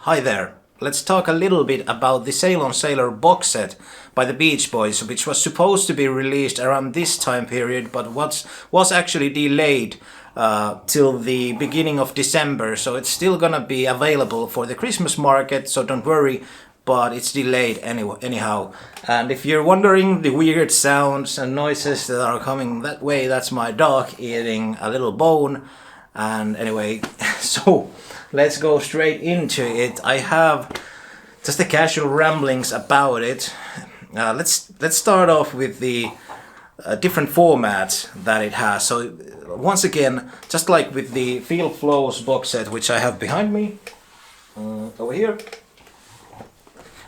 Hi there. Let's talk a little bit about the Sail on Sailor box set by the Beach Boys, which was supposed to be released around this time period, but was actually delayed till the beginning of December. So it's still gonna be available for the Christmas market, so don't worry, but it's delayed anyhow. And if you're wondering the weird sounds and noises that are coming that way, that's my dog eating a little bone. And anyway, so let's go straight into it. I have just the casual ramblings about it. Let's start off with the different formats that it has. So once again, just like with the Feel Flows box set, which I have behind me over here,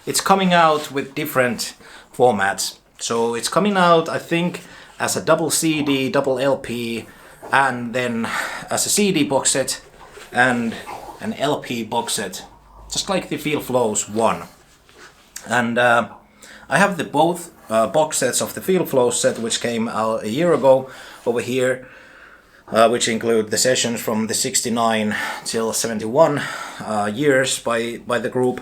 it's coming out with different formats. So it's coming out, I think, as a double CD, double LP, and then as a CD box set and an LP box set, just like the Feel Flows one. And I have the both box sets of the Feel Flows set, which came out a year ago over here, which include the sessions from the 69 till 71 years by the group,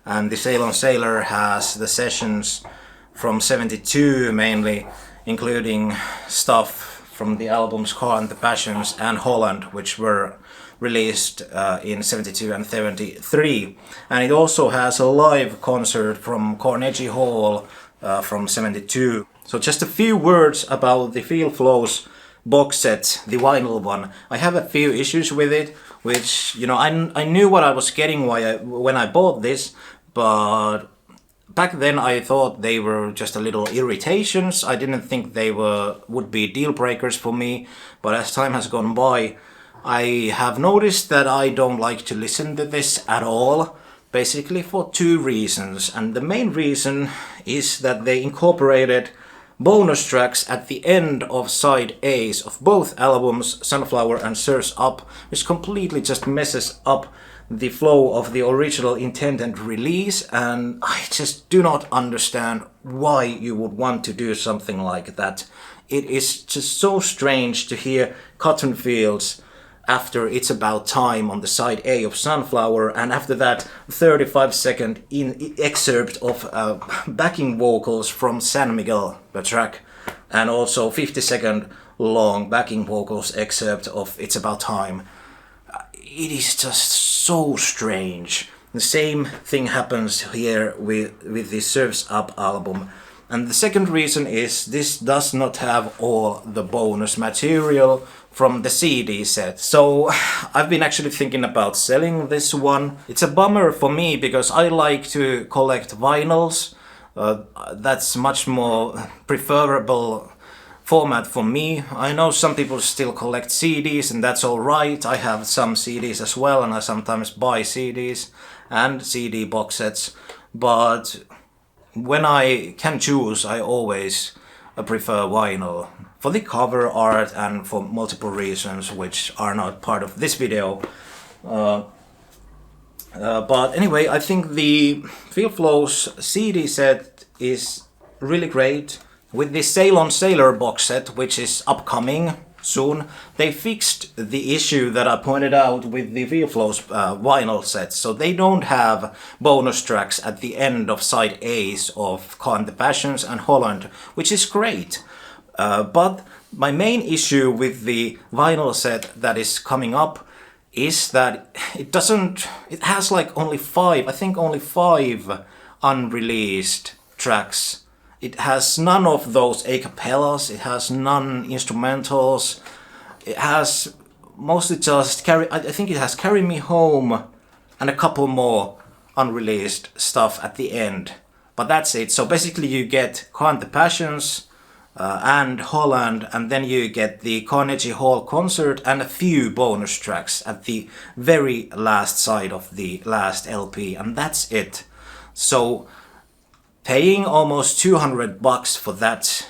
and the Sail on Sailor has the sessions from 72 mainly, including stuff from the albums Car and the Passions and Holland, which were released in 72 and 73. And it also has a live concert from Carnegie Hall from 72. So just a few words about the Feel Flows box set, the vinyl one. I have a few issues with it, which, you know, I knew what I was getting when I bought this, but back then I thought they were just a little irritations. I didn't think they would be deal breakers for me, but as time has gone by, I have noticed that I don't like to listen to this at all, basically for two reasons. And the main reason is that they incorporated bonus tracks at the end of side A's of both albums, Sunflower and Surf's Up, which completely just messes up the flow of the original intended release, and I just do not understand why you would want to do something like that. It is just so strange to hear Cotton Fields after It's About Time on the side A of Sunflower, and after that 35-second excerpt of backing vocals from San Miguel, the track, and also 50-second long backing vocals excerpt of It's About Time. It is just so strange. The same thing happens here with the Surf's Up album. And the second reason is this does not have all the bonus material from the CD set. So I've been actually thinking about selling this one. It's a bummer for me because I like to collect vinyls. That's much more preferable format for me. I know some people still collect CDs, and that's all right. I have some CDs as well, and I sometimes buy CDs and CD box sets, but when I can choose, I always prefer vinyl for the cover art and for multiple reasons which are not part of this video. But anyway, I think the Feel Flows CD set is really great. With the Sail on Sailor box set, which is upcoming soon, they fixed the issue that I pointed out with the Feel Flows vinyl sets. So they don't have bonus tracks at the end of side A's of Car and the Passions and Holland, which is great. But my main issue with the vinyl set that is coming up is that it has like only five unreleased tracks. It has none of those a cappellas, it has none instrumentals, it has mostly just I think it has Carry Me Home and a couple more unreleased stuff at the end. But that's it. So basically you get Car and the Passions and Holland, and then you get the Carnegie Hall concert and a few bonus tracks at the very last side of the last LP, and that's it. So paying almost $200 for that,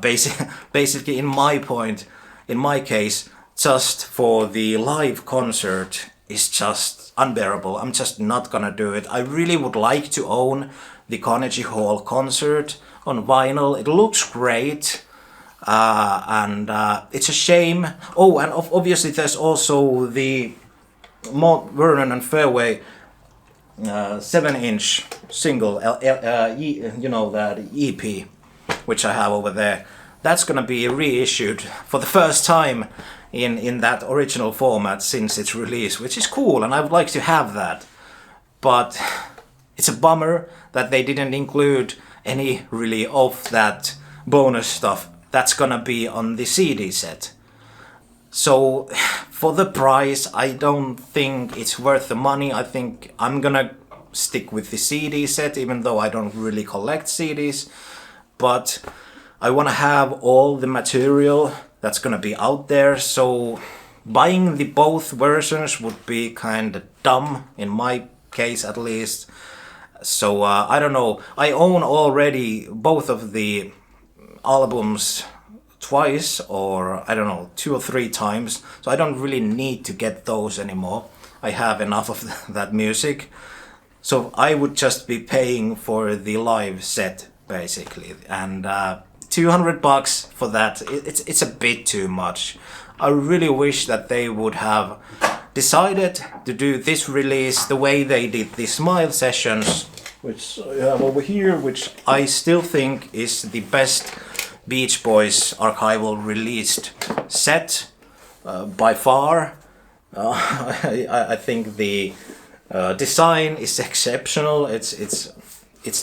basically in my case, just for the live concert is just unbearable. I'm just not gonna do it. I really would like to own the Carnegie Hall concert on vinyl. It looks great, and it's a shame. Oh, and obviously there's also the Mount Vernon and Fairway 7-inch single, that EP, which I have over there. That's gonna be reissued for the first time in that original format since its release, which is cool, and I would like to have that. But it's a bummer that they didn't include any really of that bonus stuff that's gonna be on the CD set. So for the price, I don't think it's worth the money. I think I'm gonna stick with the CD set, even though I don't really collect CDs. But I wanna have all the material that's gonna be out there. So buying the both versions would be kind of dumb, in my case at least. So I don't know. I own already both of the albums twice, or I don't know, 2 or 3 times, so I don't really need to get those anymore. I have enough of that music, so I would just be paying for the live set basically, and $200 for that, it's a bit too much. I really wish that they would have decided to do this release the way they did the Smile Sessions, which I have over here, which I still think is the best Beach Boys archival released set by far. I think the design is exceptional. It's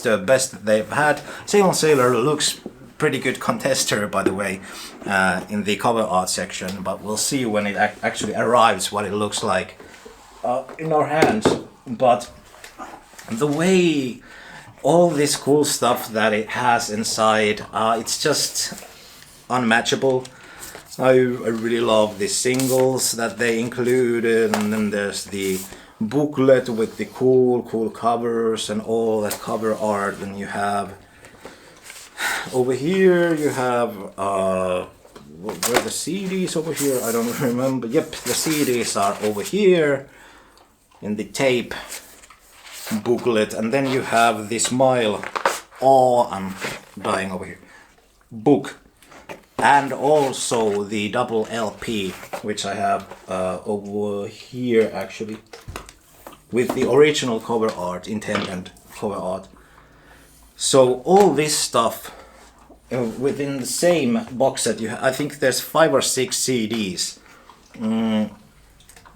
the best that they've had. Sail on Sailor looks pretty good contester, by the way, in the cover art section, but we'll see when it actually arrives what it looks like in our hands. But the way all this cool stuff that it has inside, it's just unmatchable. I really love the singles that they included, and then there's the booklet with the cool covers and all that cover art. And you have over here, you have where the CDs over here, I don't remember. Yep, the CDs are over here in the tape booklet, and then you have the Smile, I'm dying over here, book, and also the double LP, which I have over here actually, with the original cover art, intended cover art. So all this stuff within the same box set. I think there's 5 or 6 CDs,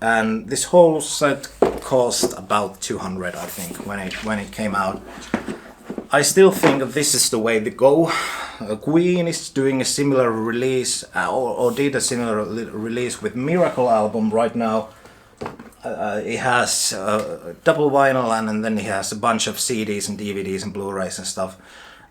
and this whole set cost about 200, I think, when it came out. I still think this is the way to go. Queen is doing a similar release, or did a similar release with Miracle album right now. It has double vinyl, and then it has a bunch of CDs and DVDs and Blu-rays and stuff.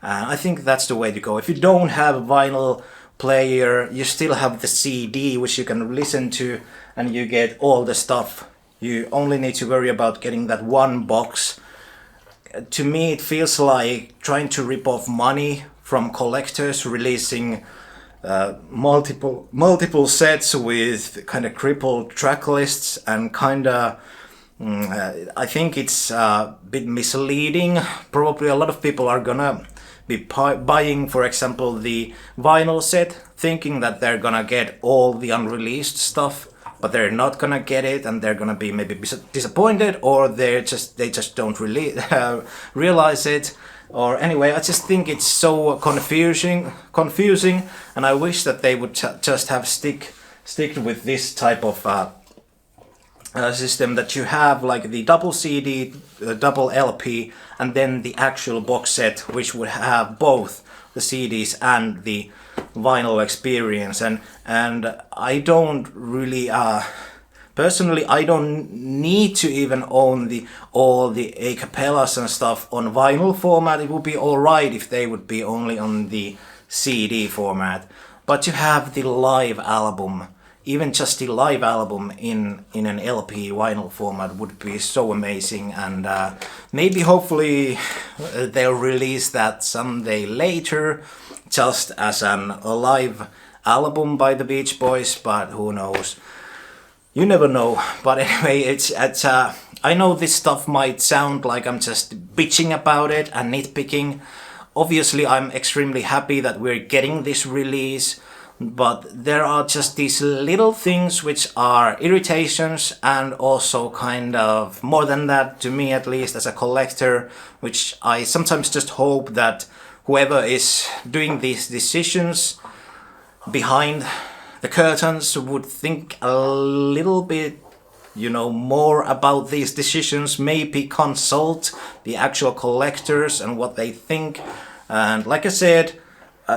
I think that's the way to go. If you don't have a vinyl player, you still have the CD, which you can listen to, and you get all the stuff. You only need to worry about getting that one box. To me, it feels like trying to rip off money from collectors, releasing multiple sets with kind of crippled track lists, and kind of I think it's a bit misleading. Probably a lot of people are gonna be buying, for example, the vinyl set, thinking that they're gonna get all the unreleased stuff, but they're not gonna get it, and they're gonna be maybe disappointed, or they just don't really realize it. Or anyway, I just think it's so confusing, and I wish that they would just have stick with this type of system, that you have like the double CD, double LP, and then the actual box set, which would have both the CDs and the vinyl experience. And I don't really personally, I don't need to even own all the a cappellas and stuff on vinyl format. It would be alright if they would be only on the CD format. But to have the live album, even just the live album in an LP vinyl format, would be so amazing. And maybe hopefully they'll release that someday later, just as a live album by the Beach Boys, but who knows. You never know. But anyway, it's I know this stuff might sound like I'm just bitching about it and nitpicking. Obviously, I'm extremely happy that we're getting this release, but there are just these little things which are irritations, and also kind of more than that, to me at least as a collector, which I sometimes just hope that whoever is doing these decisions behind the curtains would think a little bit, you know, more about these decisions, maybe consult the actual collectors and what they think. And like I said,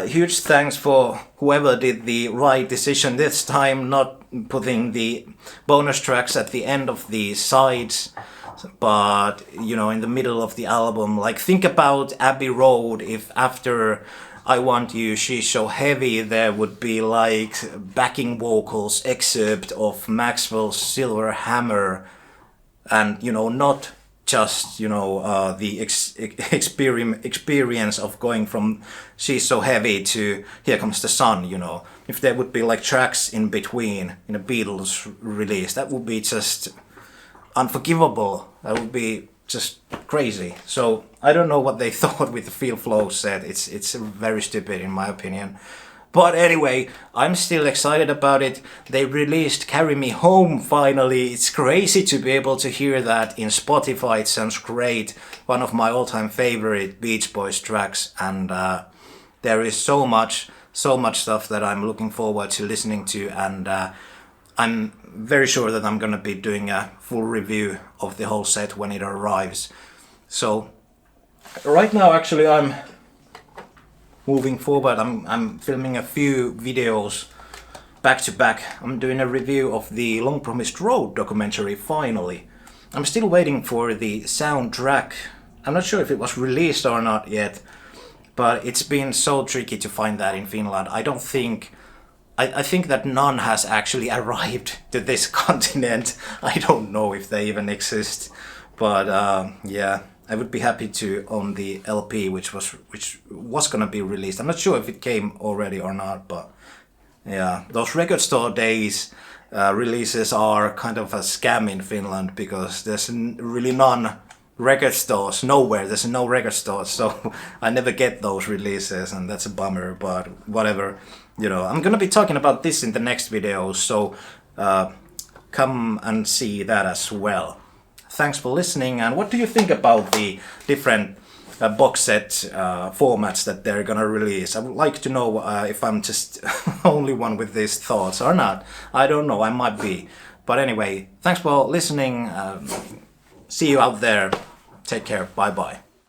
huge thanks for whoever did the right decision this time, not putting the bonus tracks at the end of the sides, but, you know, in the middle of the album. Like, think about Abbey Road, if after I Want You, She's So Heavy, there would be like backing vocals excerpt of Maxwell's Silver Hammer, and, you know, not just, you know, the experience of going from She's So Heavy to Here Comes the Sun, you know. If there would be like tracks in between in a Beatles release, that would be just unforgivable. That would be just crazy. So I don't know what they thought with the Feel Flow set. It's very stupid in my opinion. But anyway, I'm still excited about it. They released Carry Me Home finally. It's crazy to be able to hear that in Spotify. It sounds great. One of my all-time favorite Beach Boys tracks. And there is so much stuff that I'm looking forward to listening to. And I'm very sure that I'm gonna be doing a full review of the whole set when it arrives. So right now, actually, I'm moving forward. I'm filming a few videos back to back. I'm doing a review of the Long Promised Road documentary finally. I'm still waiting for the soundtrack. I'm not sure if it was released or not yet, but it's been so tricky to find that in Finland. I think that none has actually arrived to this continent. I don't know if they even exist, but yeah, I would be happy to own the LP, which was gonna be released. I'm not sure if it came already or not, but yeah, those record store days releases are kind of a scam in Finland, because there's really none record stores nowhere. There's no record stores, so I never get those releases, and that's a bummer. But whatever, you know, I'm gonna be talking about this in the next video, so come and see that as well. Thanks for listening, and what do you think about the different box set formats that they're gonna release? I would like to know if I'm just only one with these thoughts or not. I don't know, I might be. But anyway, thanks for listening. See you out there. Take care. Bye bye.